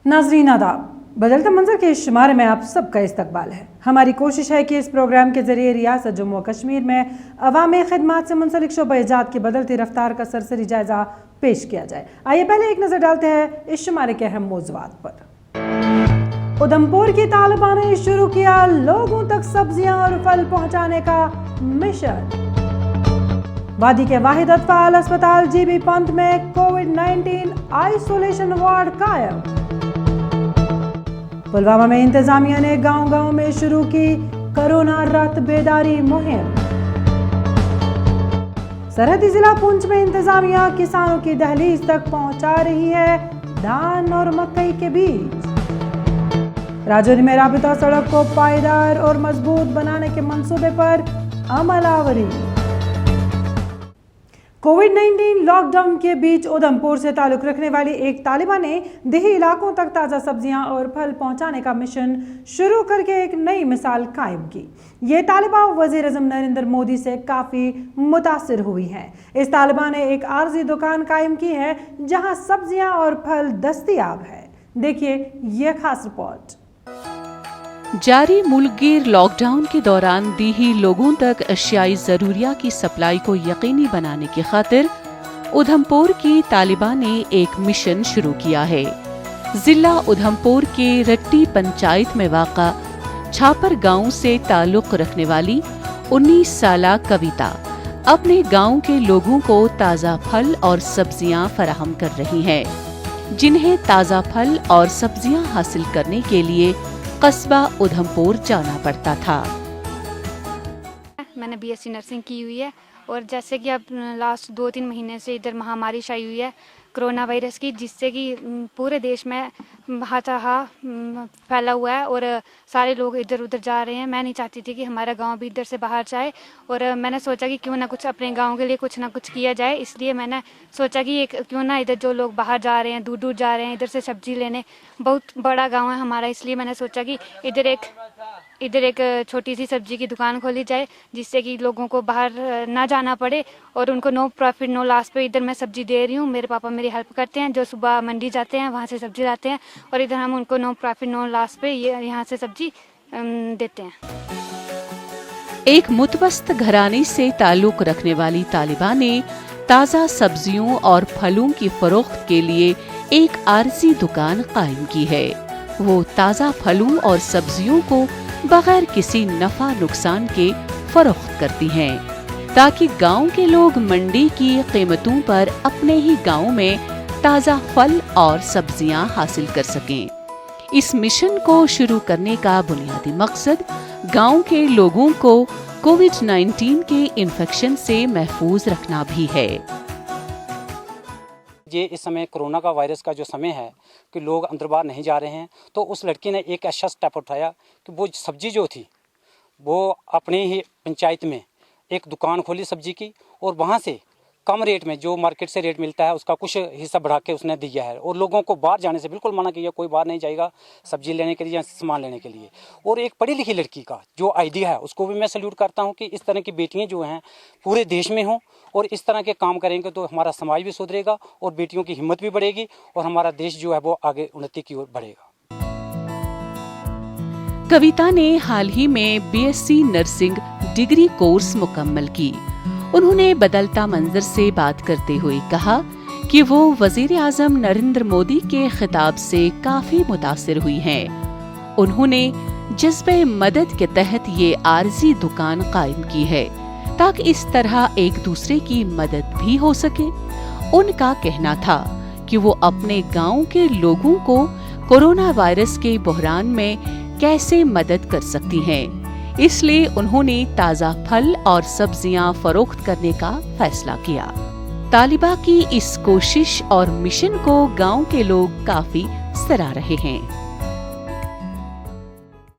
नाज़रीन आदाब, बदलते मंजर के इस शुमारे में आप सबका इस्तकबाल है। हमारी कोशिश है कि इस प्रोग्राम के जरिए रियासत जम्मू और कश्मीर में अवामी खिदमात से मुंसलिक शोबा-ए-जात की बदलती रफ्तार का सरसरी जायजा पेश किया जाए। आइए पहले एक नजर डालते हैं इस शुमारे के अहम मौज़ूआत पर। उधमपुर की तालिबान ने शुरू किया लोगों तक सब्जियां और फल पहुंचाने का मिशन। वादी के वाहिद अतफाल अस्पताल जीबी पंत में कोविड-19 आइसोलेशन वार्ड कायम। पुलवामा में इंतजामिया ने गांव-गांव में शुरू की कोरोना रात बेदारी मुहिम। सरहदी जिला पुंछ में इंतजामिया किसानों की दहलीज तक पहुंचा रही है धान और मकई के बीज। राजौरी में राबिता सड़क को पायदार और मजबूत बनाने के मंसूबे पर अमल आवरी। कोविड-19 लॉकडाउन के बीच उधमपुर से ताल्लुक रखने वाली एक तालिबा ने देही इलाकों तक ताज़ा सब्जियां और फल पहुंचाने का मिशन शुरू करके एक नई मिसाल कायम की। ये तालिबा वज़ीर आज़म नरेंद्र मोदी से काफ़ी मुतासिर हुई हैं। इस तालिबा ने एक आर्जी दुकान कायम की है जहां सब्जियां और फल दस्तयाब है। देखिए ये खास रिपोर्ट। जारी मुल्कगीर लॉकडाउन के दौरान दीही लोगों तक अशियाई ज़रूरिया की सप्लाई को यकीनी बनाने की खातिर उधमपुर की तालिबा ने एक मिशन शुरू किया है। जिला उधमपुर के रट्टी पंचायत में वाक़ा छापर गांव से ताल्लुक़ रखने वाली 19 साला कविता अपने गांव के लोगों को ताज़ा फल और सब्जियां फराहम कर रही हैं, जिन्हें ताज़ा फल और सब्जियां हासिल करने के लिए कस्बा उधमपुर जाना पड़ता था। मैंने बीएससी नर्सिंग की हुई है और जैसे कि अब लास्ट 2-3 महीने से इधर महामारी छाई हुई है कोरोना वायरस की, जिससे कि पूरे देश में हाथाहा फैला हुआ है और सारे लोग इधर उधर जा रहे हैं। मैं नहीं चाहती थी कि हमारा गांव भी इधर से बाहर जाए और मैंने सोचा कि क्यों ना कुछ अपने गांव के लिए कुछ ना कुछ किया जाए। इसलिए मैंने सोचा कि क्यों ना इधर जो लोग बाहर जा रहे हैं, दूर दूर जा रहे हैं इधर से सब्जी लेने, बहुत बड़ा गाँव है हमारा, इसलिए मैंने सोचा कि इधर एक छोटी सी सब्जी की दुकान खोली जाए जिससे कि लोगों को बाहर ना जाना पड़े और उनको नो प्रॉफिट नो लॉस पे इधर मैं सब्जी दे रही हूँ। मेरे पापा मेरी हेल्प करते हैं, जो सुबह मंडी जाते हैं वहाँ से सब्जी लाते हैं और इधर हम उनको नो प्रॉफिट नो लॉस पे यहाँ से सब्जी देते हैं। एक मुतवस्त घराने से ताल्लुक़ रखने वाली तालिबा ने ताज़ा सब्जियों और फलों की फरोख्त के लिए एक आर्जी दुकान कायम की है। वो ताज़ा फलों और सब्जियों को बगैर किसी नफा नुकसान के फरोख्त करती हैं, ताकि गांव के लोग मंडी की कीमतों पर अपने ही गांव में ताज़ा फल और सब्जियां हासिल कर सकें। इस मिशन को शुरू करने का बुनियादी मकसद गांव के लोगों को कोविड-19 के इन्फेक्शन से महफूज रखना भी है। ये इस समय कोरोना का वायरस का जो समय है कि लोग अंदर बाहर नहीं जा रहे हैं, तो उस लड़की ने एक ऐसा स्टेप उठाया कि वो सब्जी जो थी वो अपने ही पंचायत में एक दुकान खोली सब्जी की और वहाँ से कम रेट में जो मार्केट से रेट मिलता है उसका कुछ हिस्सा बढ़ा के उसने दिया है और लोगों को बाहर जाने से बिल्कुल मना किया, कोई बाहर नहीं जाएगा सब्जी लेने के लिए या सामान लेने के लिए। और एक पढ़ी लिखी लड़की का जो आइडिया है उसको भी मैं सैल्यूट करता हूँ कि इस तरह की बेटियाँ जो हैं पूरे देश में हों और इस तरह के काम करेंगे तो हमारा समाज भी सुधरेगा और बेटियों की हिम्मत भी बढ़ेगी और हमारा देश जो है वो आगे उन्नति की ओर बढ़ेगा। कविता ने हाल ही में बीएससी नर्सिंग डिग्री कोर्स मुकम्मल की। उन्होंने बदलता मंजर से बात करते हुए कहा कि वो वजीर आज़म नरेंद्र मोदी के खिताब से काफी मुतासिर हुई हैं। उन्होंने जज्बे मदद के तहत ये आर्जी दुकान कायम की है ताकि इस तरह एक दूसरे की मदद भी हो सके। उनका कहना था कि वो अपने गांव के लोगों को कोरोना वायरस के बहरान में कैसे मदद कर सकती हैं, इसलिए उन्होंने ताज़ा फल और सब्जियां फरोख्त करने का फैसला किया। तालिबा की इस कोशिश और मिशन को गांव के लोग काफी सराह रहे हैं।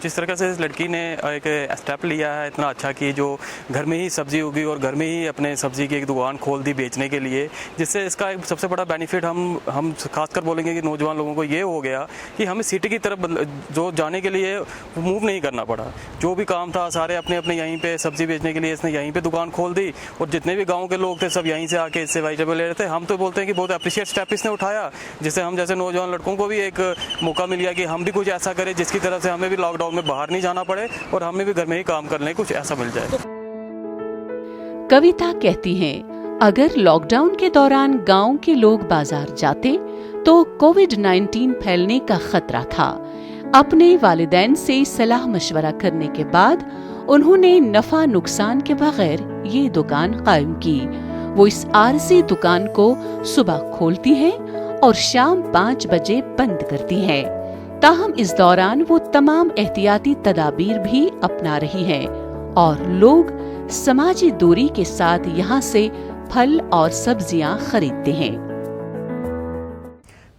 जिस तरह से इस लड़की ने एक स्टेप लिया है इतना अच्छा कि जो घर में ही सब्जी उगी और घर में ही अपने सब्जी की एक दुकान खोल दी बेचने के लिए, जिससे इसका एक सबसे बड़ा बेनिफिट हम खासकर बोलेंगे कि नौजवान लोगों को ये हो गया कि हमें सिटी की तरफ जो जाने के लिए मूव नहीं करना पड़ा। जो भी काम था सारे अपने अपने यहीं पे सब्जी बेचने के लिए इसने यहीं पे दुकान खोल दी और जितने भी गाँव के लोग थे सब यहीं से आके इससे वेजिटेबल ले रहे थे। हम तो बोलते हैं कि बहुत अप्रिशिएट स्टेप इसने उठाया, जिससे हम जैसे नौजवान लड़कों को भी एक मौका मिल गया कि हम भी कुछ ऐसा करें जिसकी तरफ से हमें भी लॉकडाउन में बाहर नहीं जाना पड़े और हमें भी घर में ही काम करने कुछ ऐसा मिल जाए। कविता कहती हैं, अगर लॉकडाउन के दौरान गांव के लोग बाजार जाते तो कोविड-19 फैलने का खतरा था। अपने वालिदैन से सलाह मशवरा करने के बाद उन्होंने नफा नुकसान के बगैर ये दुकान कायम की। वो इस आरजी दुकान को सुबह खोलती हैं और शाम 5 बजे बंद करती हैं। ताहम इस दौरान वो तमाम एहतियाती तदाबीर भी अपना रही हैं और लोग समाजी दूरी के साथ यहाँ से फल और सब्जियां खरीदते हैं।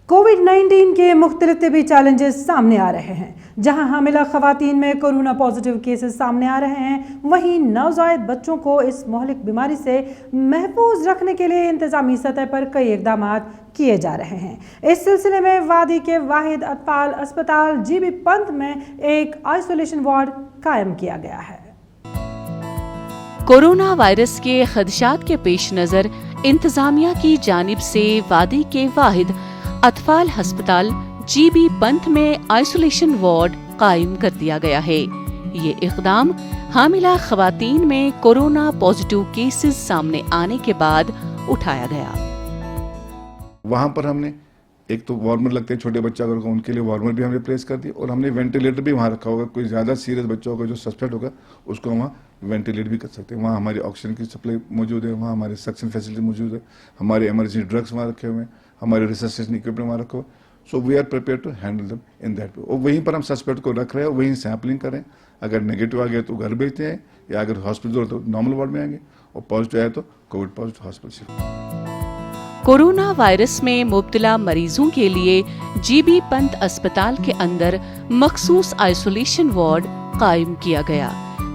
कोविड-19 के मुख्तलिफ तिबी चैलेंजेस सामने आ रहे हैं। जहां हामिला खवातीन में कोरोना पॉजिटिव केसेस सामने आ रहे हैं, वहीं नवजायद बच्चों को इस मोहलिक बीमारी से महफूज रखने के लिए इंतजामी सतह पर कई इकदाम किए जा रहे हैं। इस सिलसिले में वादी के वाहिद अतफाल अस्पताल जीबी पंत में एक आइसोलेशन वार्ड कायम किया गया है। कोरोना वायरस के खदशात के पेश नजर इंतजामिया की जानिब से वादी के वाहिद अतफाल अस्पताल जीबी पंत में आइसोलेशन वार्ड कायम कर दिया गया है। ये इक़दाम हामिला खवातीन में कोरोना पॉजिटिव केसेस सामने आने के बाद उठाया गया। वहाँ पर हमने एक तो वार्मर लगते हैं छोटे बच्चा अगर उनके लिए वार्मर भी हमने प्लेस कर दिया और हमने वेंटिलेटर भी वहाँ रखा होगा। कोई ज़्यादा सीरियस बच्चा होगा जो सस्पेक्ट होगा उसको वहाँ वेंटिलेट भी कर सकते हैं। वहाँ हमारी ऑक्सीजन की सप्लाई मौजूद है, वहाँ हमारे सक्शन फैसिलिटी मौजूद है, हमारे इमरजेंसी ड्रग्स वहाँ रखे हुए हैं, हमारे रिसर्चेशन इक्विपमेंट वहाँ रखा हुआ। So we are prepare to handle them in that way. और वहीं पर हम सस्पेक्ट को रख रहे हैं, वहीं सैम्पलिंग करें। अगर नेगेटिव आ गया तो घर भेजते हैं या अगर हॉस्पिटल हो तो नॉर्मल वार्ड में आएंगे और पॉजिटिव आया तो Covid positive hospital. Corona virus में मुब्तला मरीजों के लिए जीबी पंत अस्पताल के अंदर मखसूस आइसोलेशन वार्ड कायम किया गया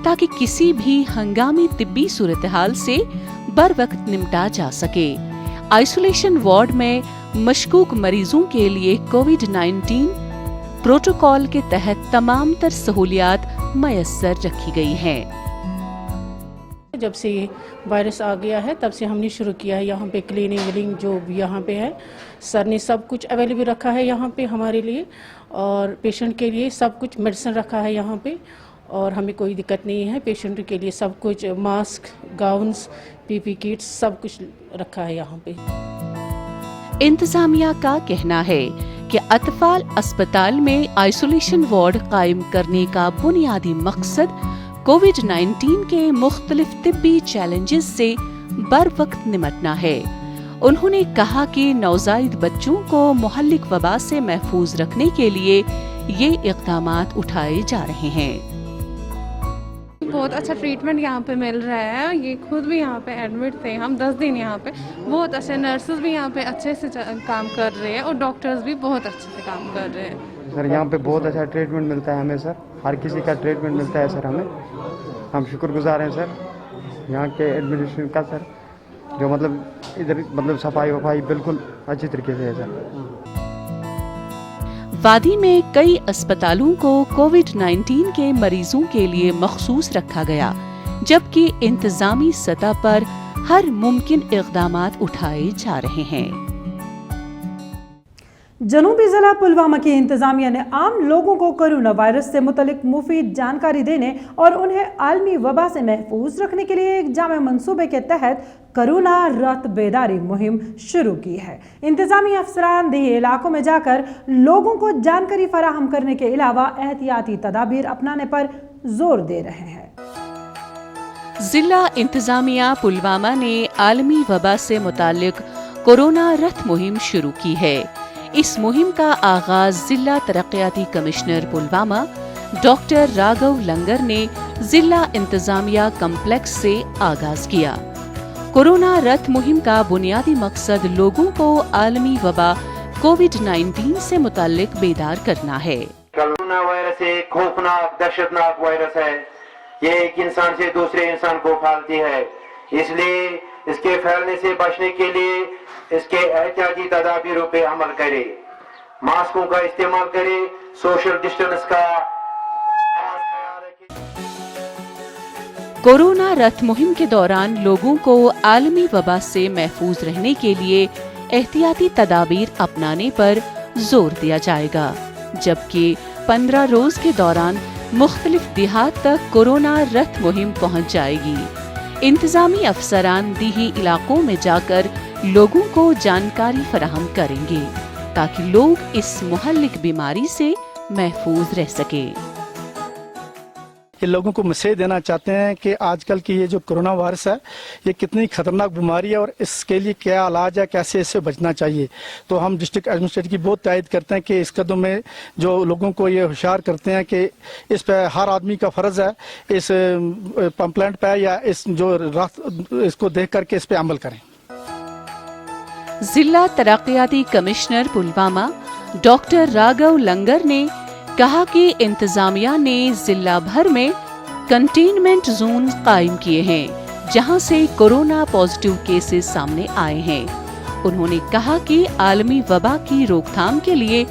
ताकि किसी भी हंगामी तिब्बी सूरत हाल से बर वक्त निपटा जा सके। आइसोलेशन वार्ड में मशकूक मरीजों के लिए कोविड-19 प्रोटोकॉल के तहत तमाम तर सहूलियात मयस्सर रखी गई हैं। जब से वायरस आ गया है तब से हमने शुरू किया है यहाँ पे क्लीनिंग विलिंग जो यहाँ पे है। सर ने सब कुछ अवेलेबल रखा है यहाँ पे हमारे लिए और पेशेंट के लिए सब कुछ मेडिसिन रखा है यहाँ पे और हमें कोई दिक्कत नहीं है। पेशेंट के लिए सब कुछ मास्क, गाउन्स, पीपी किट्स सब कुछ रखा है यहाँ पे। इंतजामिया का कहना है कि अतफाल अस्पताल में आइसोलेशन वार्ड कायम करने का बुनियादी मकसद कोविड-19 के मुख्तलिफ तिब्बी चैलेंजेस से बर वक्त निपटना है। उन्होंने कहा कि नवजायद बच्चों को मुहल्लिक वबा से महफूज रखने के लिए ये इक़दामात उठाए जा रहे हैं। बहुत अच्छा ट्रीटमेंट यहाँ पे मिल रहा है। ये खुद भी यहाँ पे एडमिट थे, हम 10 दिन यहाँ पे। बहुत अच्छे नर्सेज भी यहाँ पे अच्छे से काम कर रहे हैं और डॉक्टर्स भी बहुत अच्छे से काम कर रहे हैं। सर यहाँ पे बहुत अच्छा ट्रीटमेंट मिलता है हमें सर, हर किसी का ट्रीटमेंट मिलता है सर हमें। हम शुक्रगुजार हैं सर यहाँ के एडमिनिस्ट्रेशन का सर, जो इधर सफाई वफाई बिल्कुल अच्छी तरीके से है सर। वादी में कई अस्पतालों को कोविड-19 के मरीजों के लिए मखसूस रखा गया, जबकि इंतजामी सतह पर हर मुमकिन इक़दामात उठाए जा रहे हैं। जनूबी जिला पुलवामा की इंतजामिया ने आम लोगों को कोरोना वायरस से मुतल्लिक मुफीद जानकारी देने और उन्हें आलमी वबा से महफूज रखने के लिए एक जामे मंसूबे के तहत कोरोना रत बेदारी मुहिम शुरू की है। इंतजामी अफसरान देही इलाकों में जाकर लोगों को जानकारी फराहम करने के अलावा एहतियाती तदाबीर अपनाने पर जोर दे रहे हैं। जिला इंतजामिया पुलवामा ने आलमी वबा से मुताल्लिक कोरोना रत मुहिम शुरू की है। इस मुहिम का आगाज जिला तरक्याती कमिश्नर पुलवामा डॉक्टर राघव लंगर ने जिला इंतजामिया कम्प्लेक्स से आगाज किया। कोरोना रथ मुहिम का बुनियादी मकसद लोगों को आलमी वबा कोविड-19 से मुताल्लिक बेदार करना है। कोरोना वायरस एक खौफनाक दहशतनाक वायरस है। ये एक इंसान से दूसरे इंसान को फैलती है, इसलिए इसके फैलने से बचने के लिए इसके एहतियाती तदाबीरों पे अमल करें, मास्कों का इस्तेमाल करें, सोशल डिस्टेंस का खास ख्याल रखें। कोरोना रथ मुहिम के दौरान लोगों को आलमी वबा से महफूज रहने के लिए एहतियाती तदाबीर अपनाने पर जोर दिया जाएगा, जबकि 15 रोज के दौरान मुख्तलिफ देहात तक कोरोना रथ मुहिम पहुंच जाएगी। इंतजामी अफसरान दीही इलाकों में जाकर लोगों को जानकारी फराहम करेंगे ताकि लोग इस मुहल्लिक बीमारी से महफूज रह सके। ये लोगों को मैसेज देना चाहते हैं कि आजकल की ये जो कोरोना वायरस है ये कितनी खतरनाक बीमारी है और इसके लिए क्या इलाज है, कैसे इससे बचना चाहिए। तो हम डिस्ट्रिक्ट एडमिनिस्ट्रेटर की बहुत तायद करते हैं कि इस कदम में जो लोगों को ये होशियार करते हैं कि इस पे हर आदमी का फर्ज है इस पंपलेट पे या इस जो इसको देख करके इस पे अमल करें। जिला तरक्याती कमिश्नर पुलवामा डॉक्टर राघव लंगर ने कहा कि इंतजामिया ने जिला भर में कंटेनमेंट जोन कायम किए हैं जहां से कोरोना पॉजिटिव केसेस सामने आए हैं। उन्होंने कहा कि आलमी वबा की रोकथाम के लिए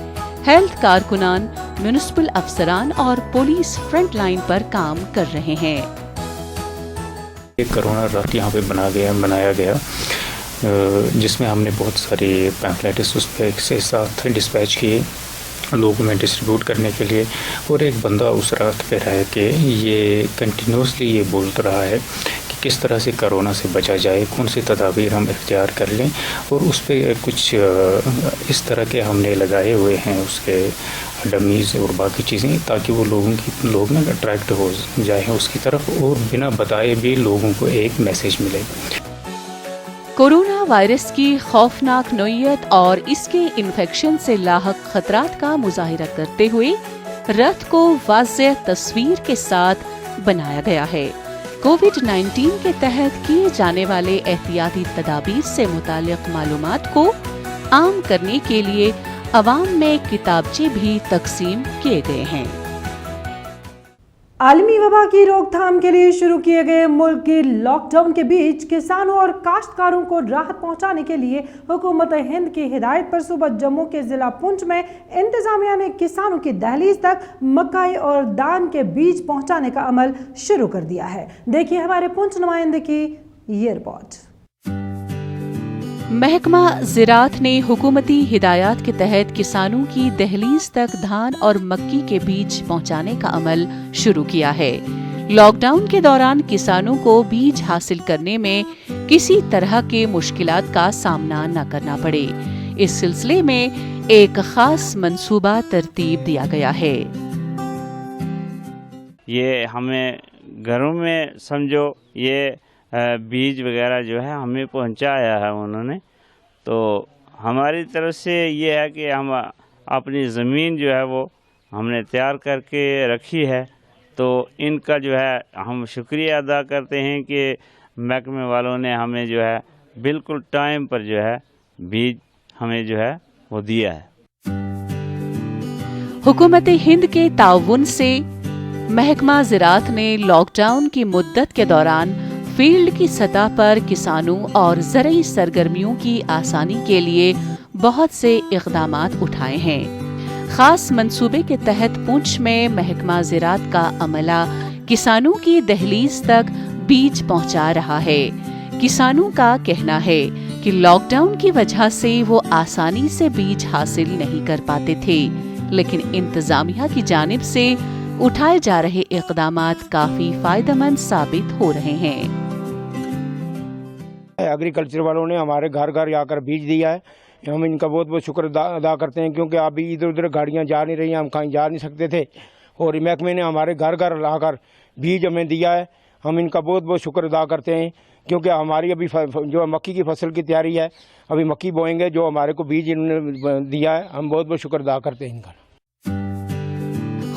हेल्थ कारकुनान, म्युनिसिपल अफसरान और पुलिस फ्रंट लाइन पर काम कर रहे हैं। एक कोरोना रथ यहाँ पे बनाया गया जिसमें हमने बहुत सारे पैम्फलेट्स उस पर एक साथ डिस्पैच किए लोगों में डिस्ट्रीब्यूट करने के लिए, और एक बंदा उस रात पे रह के ये कंटिन्यूसली ये बोलता रहा है कि किस तरह से कोरोना से बचा जाए, कौन सी तदाबीर हम इख्तियार कर लें, और उस पर कुछ इस तरह के हमने लगाए हुए हैं उसके डमीज़ और बाकी चीज़ें ताकि वो लोग ना अट्रैक्ट हो जाए उसकी तरफ और बिना बताए भी लोगों को एक मैसेज मिले। कोरोना वायरस की खौफनाक नोयत और इसके इन्फेक्शन से लाहक खतरात का मुजाहिरा करते हुए रथ को वाज़ेह तस्वीर के साथ बनाया गया है। कोविड-19 के तहत किए जाने वाले एहतियाती तदाबीर से मुतालिक मालूमात को आम करने के लिए अवाम में किताबचे भी तकसीम किए गए हैं। आलमी वबा की रोकथाम के लिए शुरू किए गए मुल्क की लॉकडाउन के बीच किसानों और काश्तकारों को राहत पहुंचाने के लिए हुकूमत हिंद की हिदायत पर सुबह जम्मू के जिला पुंछ में इंतजामिया ने किसानों की दहलीज तक मकई और दान के बीज पहुंचाने का अमल शुरू कर दिया है। देखिए हमारे पुंछ नुमाइंदे की ये रिपोर्ट। महकमा ज़राअत ने हुकूमती हिदायत के तहत किसानों की दहलीज तक धान और मक्की के बीज पहुंचाने का अमल शुरू किया है। लॉकडाउन के दौरान किसानों को बीज हासिल करने में किसी तरह के मुश्किलात का सामना न करना पड़े, इस सिलसिले में एक खास मंसूबा तरतीब दिया गया है। ये हमें घरों में समझो ये बीज वगैरह जो है हमें पहुंचाया है उन्होंने, तो हमारी तरफ से ये है कि हम अपनी ज़मीन जो है वो हमने तैयार करके रखी है, तो इनका जो है हम शुक्रिया अदा करते हैं कि महकमे वालों ने हमें जो है बिल्कुल टाइम पर जो है बीज हमें जो है वो दिया है। हुकूमत हिंद के ताउन से महकमा ज़राअत ने लॉकडाउन की मुद्दत के दौरान फील्ड की सतह पर किसानों और ज़रई सरगर्मियों की आसानी के लिए बहुत से इक़दामात उठाए हैं। खास मंसूबे के तहत पुंछ में महकमा ज़राअत का अमला किसानों की दहलीज तक बीज पहुंचा रहा है। किसानों का कहना है कि लॉकडाउन की वजह से वो आसानी से बीज हासिल नहीं कर पाते थे, लेकिन इंतजामिया की जानिब से उठाए जा रहे इक़दामात काफी फायदेमंद साबित हो रहे हैं। एग्रीकल्चर वालों ने हमारे घर घर आकर बीज दिया है, हम इनका बहुत बहुत शुक्र अदा करते हैं, क्योंकि अभी इधर उधर गाड़ियां जा नहीं रही हैं, हम कहीं जा नहीं सकते थे, और महकमे ने हमारे घर घर लाकर बीज हमें दिया है। हम इनका बहुत बहुत शुक्र अदा करते हैं, क्योंकि हमारी अभी जो मक्की की फसल की तैयारी है, अभी मक्की बोएंगे, जो हमारे को बीज इन्होंने दिया है, हम बहुत बहुत शुक्र अदा करते हैं इनका।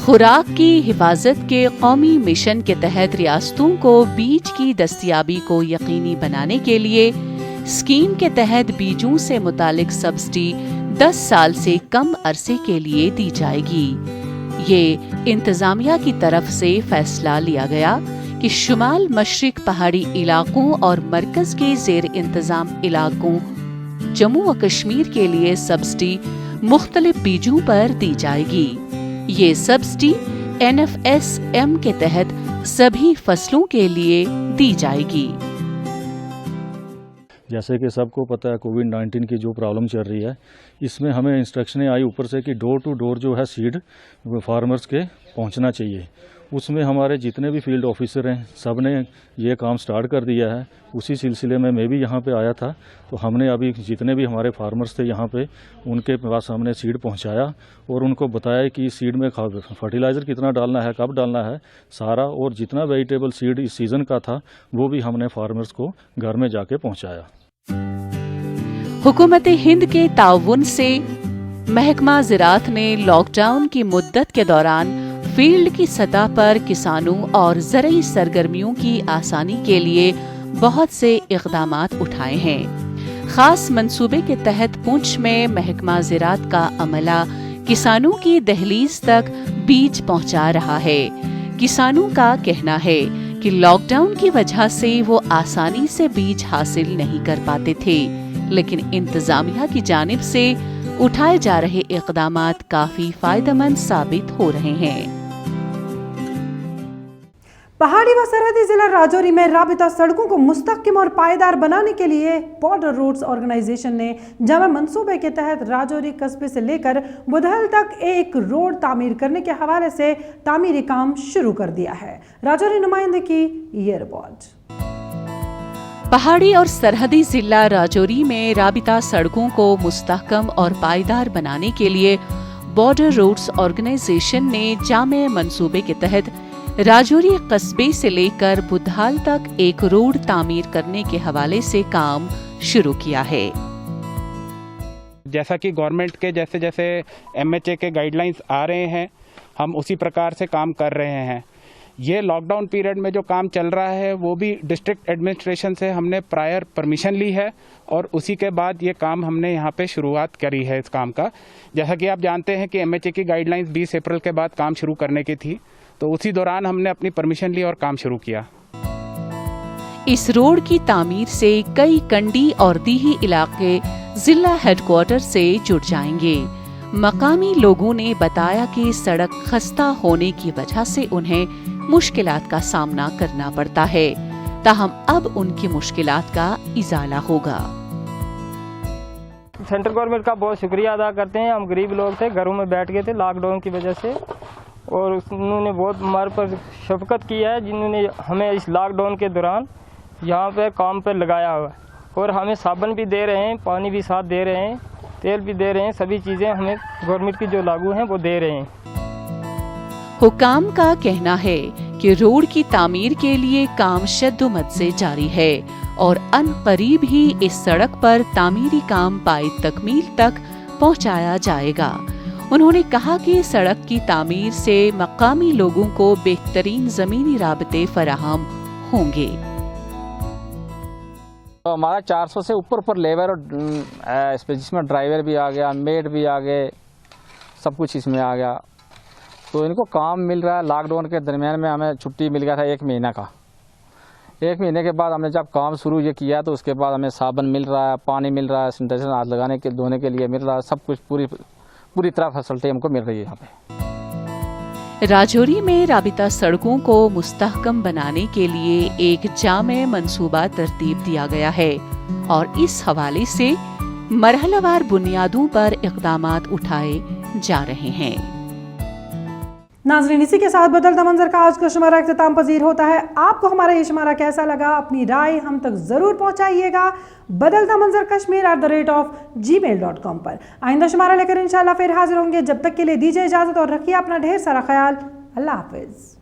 खुराक की हिफाजत के कौमी मिशन के तहत रियासतों को बीज की दस्तयाबी को यकीनी बनाने के लिए स्कीम के तहत बीजों से मुतालिक सब्सिडी 10 साल से कम अरसे के लिए दी जाएगी। ये इंतजामिया की तरफ से फैसला लिया गया कि शुमाल मशरिक पहाड़ी इलाकों और मरकज के जेर इंतजाम इलाकों जम्मू व कश्मीर के लिए सब्सिडी मुख्तलिफ बीजों पर दी जाएगी। ये सब्सिडी NFSM के तहत सभी फसलों के लिए दी जाएगी। जैसे कि सबको पता है कोविड-19 की जो प्रॉब्लम चल रही है, इसमें हमें इंस्ट्रक्शनें आई ऊपर से कि डोर टू डोर जो है सीड फार्मर्स के पहुंचना चाहिए। उसमें हमारे जितने भी फील्ड ऑफिसर हैं सब ने ये काम स्टार्ट कर दिया है। उसी सिलसिले में मैं भी यहाँ पे आया था, तो हमने अभी जितने भी हमारे फार्मर्स थे यहाँ पे उनके पास हमने सीड पहुँचाया और उनको बताया कि सीड में फर्टिलाइज़र कितना डालना है, कब डालना है सारा, और जितना वेजिटेबल सीड इस सीज़न का था वो भी हमने फार्मर्स को घर में जाके पहुँचाया। हुकूमत हिंद के ताउन से महकमा ज़राअत ने लॉकडाउन की मुद्दत के दौरान फील्ड की सतह पर किसानों और ज़रई सरगर्मियों की आसानी के लिए बहुत से इक़दामात उठाए हैं। खास मंसूबे के तहत पुंछ में महकमा ज़राअत का अमला किसानों की दहलीज तक बीज पहुंचा रहा है। किसानों का कहना है कि लॉकडाउन की वजह से वो आसानी से बीज हासिल नहीं कर पाते थे, लेकिन इंतजामिया की जानिब से उठाए जा रहे इक़दामात काफी फायदेमंद साबित हो रहे हैं। पहाड़ी व सरहदी जिला राजौरी में राबिता सड़कों को मुस्तहकम और पायदार बनाने के लिए बॉर्डर रोड्स ऑर्गेनाइजेशन ने जामा मंसूबे के तहत राजौरी कस्बे से लेकर बुधल तक एक रोड तामीर करने के हवाले से तामीरी काम शुरू कर दिया है। राजौरी नुमाइंदे की ये रिपोर्ट। पहाड़ी और सरहदी जिला राजौरी में राबिता सड़कों को मुस्तहकम और पायदार बनाने के लिए बॉर्डर रोड्स ऑर्गेनाइजेशन ने जामे मंसूबे के तहत राजौरी कस्बे से लेकर बुधाल तक एक रोड तामीर करने के हवाले से काम शुरू किया है। जैसा कि गवर्नमेंट के जैसे जैसे MHA के गाइडलाइंस आ रहे हैं, हम उसी प्रकार से काम कर रहे हैं। ये लॉकडाउन पीरियड में जो काम चल रहा है वो भी डिस्ट्रिक्ट एडमिनिस्ट्रेशन से हमने प्रायर परमिशन ली है और उसी के बाद ये काम हमने यहाँ पे शुरुआत करी है इस काम का। जैसा कि आप जानते हैं कि MHA की गाइडलाइंस 20 अप्रैल के बाद काम शुरू करने की थी, तो उसी दौरान हमने अपनी परमिशन ली और काम शुरू किया। इस रोड की तामीर से कई कंडी और दीही इलाके जिला हेडक्वार्टर से जुड़ जाएंगे। मकामी लोगों ने बताया कि सड़क खस्ता होने की वजह से उन्हें मुश्किलात का सामना करना पड़ता है, ताहम अब उनकी मुश्किलात का इजाला होगा। सेंट्रल गवर्नमेंट का बहुत शुक्रिया अदा करते हैं। हम गरीब लोग थे, घरों में बैठ गए थे लॉकडाउन की वजह से, और उन्होंने बहुत हमारे पर शफकत की है, जिन्होंने हमें इस लॉकडाउन के दौरान यहाँ पे काम पर लगाया हुआ है, और हमें साबुन भी दे रहे हैं, पानी भी साथ दे रहे हैं, तेल भी दे रहे हैं, सभी चीज़ें हमें गवर्नमेंट की जो लागू हैं वो दे रहे हैं। हुकाम का कहना है कि रोड की तामीर के लिए काम शद्दुमद से जारी है और अनकरीब ही इस सड़क पर तामीरी काम पाए तकमील तक पहुंचाया जाएगा। उन्होंने कहा कि सड़क की तामीर से मकामी लोगों को बेहतरीन ज़मीनी राबते फराहम होंगे। तो हमारा 400 से ऊपर लेबर और जिसमें ड्राइवर भी आ गया, मेड भी आ गए, सब कुछ इसमें आ गया। तो इनको काम मिल रहा है। लॉकडाउन के दरमियान में हमें छुट्टी मिल गया था 1 महीना का। 1 महीने के बाद हमने जब काम शुरू ये किया तो उसके बाद हमें साबुन मिल रहा है, पानी मिल रहा है, सैनिटाइजर हाथ लगाने के धोने के लिए मिल रहा है, सब कुछ पूरी तरह फैसिलिटी हमको मिल रही है यहाँ पे। राजौरी में राबिता सड़कों को मुस्तहकम बनाने के लिए एक जामे मंसूबा तरतीब दिया गया है और इस हवाले से मरहलावार बुनियादों पर इक़दामात उठाए जा रहे हैं। नाज़रीन, इसी के साथ बदलता मंजर का आज का शुमारा इख्तिताम पजीर होता है। आपको हमारा ये शुमारा कैसा लगा, अपनी राय हम तक जरूर पहुंचाइएगा बदलता मंजर kashmir@gmail.com पर। आइंदा शुमारा लेकर इंशाल्लाह फिर हाजिर होंगे। जब तक के लिए दीजिए इजाजत और रखिए अपना ढेर सारा ख्याल। अल्लाह हाफिज।